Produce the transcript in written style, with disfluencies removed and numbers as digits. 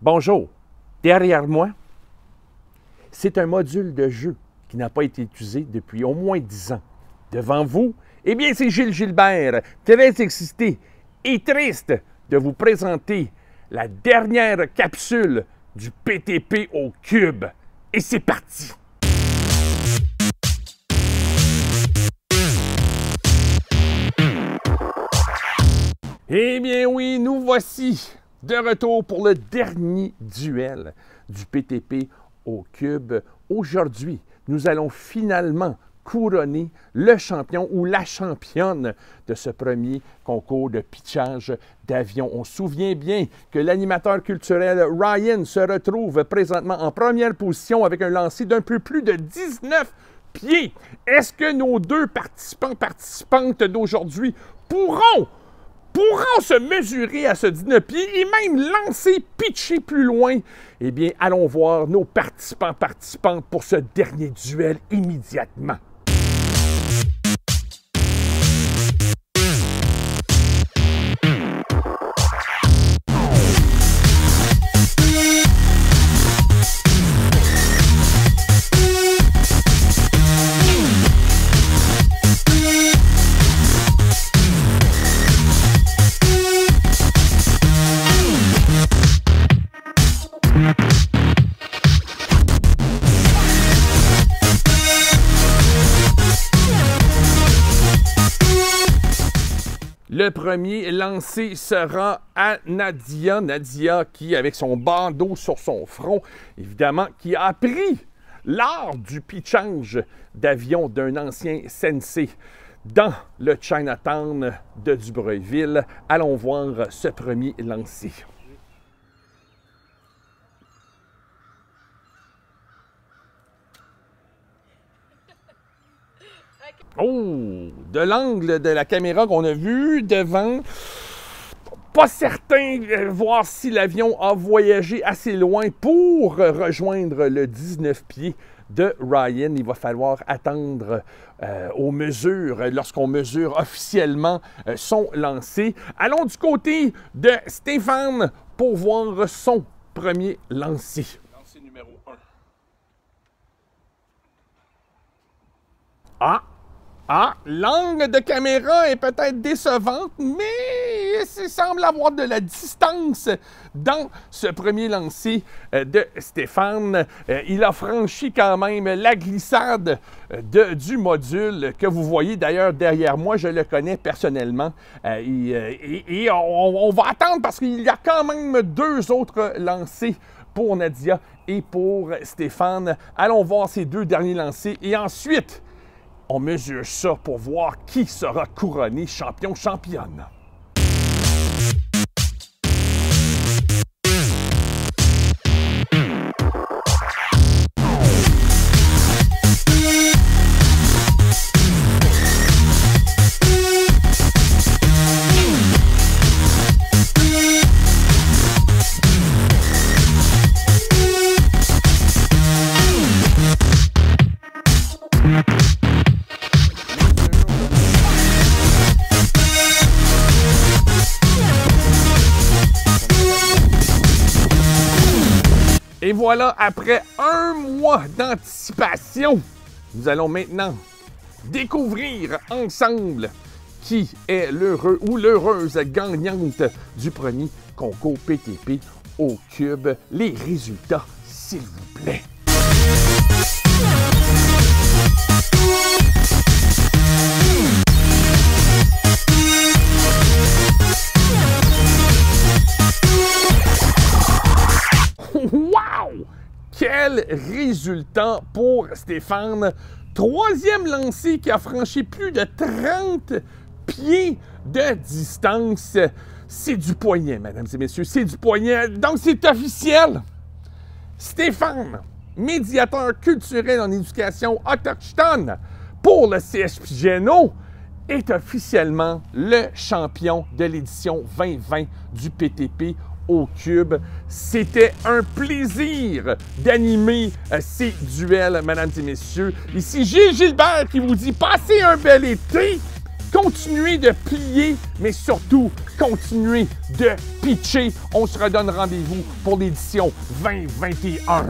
Bonjour, derrière moi, c'est un module de jeu qui n'a pas été utilisé depuis au moins 10 ans. Devant vous, eh bien, c'est Gilles Gilbert, très excité et triste de vous présenter la dernière capsule du PTP au cube. Et c'est parti! Eh bien oui, nous voici de retour pour le dernier duel du PTP au cube. Aujourd'hui, nous allons finalement couronner le champion ou la championne de ce premier concours de pitchage d'avion. On se souvient bien que l'animateur culturel Ryan se retrouve présentement en première position avec un lancer d'un peu plus de 19 pieds. Est-ce que nos deux participantes d'aujourd'hui pourront se mesurer à ce 19 pieds et même lancer, pitcher plus loin? Eh bien, allons voir nos participantes pour ce dernier duel immédiatement. Le premier lancé sera à Nadia. Nadia qui, avec son bandeau sur son front, évidemment, qui a appris l'art du pitchage d'avion d'un ancien sensei dans le Chinatown de Dubreuilville. Allons voir ce premier lancé. Oh! De l'angle de la caméra qu'on a vu devant, pas certain de voir si l'avion a voyagé assez loin pour rejoindre le 19 pieds de Ryan. Il va falloir attendre aux mesures, lorsqu'on mesure officiellement son lancer. Allons du côté de Stéphane pour voir son premier lancer. Lancer numéro 1. L'angle de caméra est peut-être décevante, mais il semble avoir de la distance dans ce premier lancer de Stéphane. Il a franchi quand même la glissade du module que vous voyez d'ailleurs derrière moi. Je le connais personnellement. Et on va attendre parce qu'il y a quand même deux autres lancers pour Nadia et pour Stéphane. Allons voir ces deux derniers lancers et ensuite, on mesure ça pour voir qui sera couronné champion-championne. Et voilà, après un mois d'anticipation, nous allons maintenant découvrir ensemble qui est l'heureux ou l'heureuse gagnante du premier concours PTP au cube. Les résultats, s'il vous plaît. Wow! Quel résultat pour Stéphane! Troisième lancé qui a franchi plus de 30 pieds de distance. C'est du poignet, mesdames et messieurs, c'est du poignet. Donc, c'est officiel. Stéphane, médiateur culturel en éducation autochtone pour le CSPGNO, est officiellement le champion de l'édition 2020 du PTP au cube. C'était un plaisir d'animer ces duels, mesdames et messieurs. Ici Gilles Gilbert qui vous dit passez un bel été, continuez de plier, mais surtout continuer de pitcher. On se redonne rendez-vous pour l'édition 2021.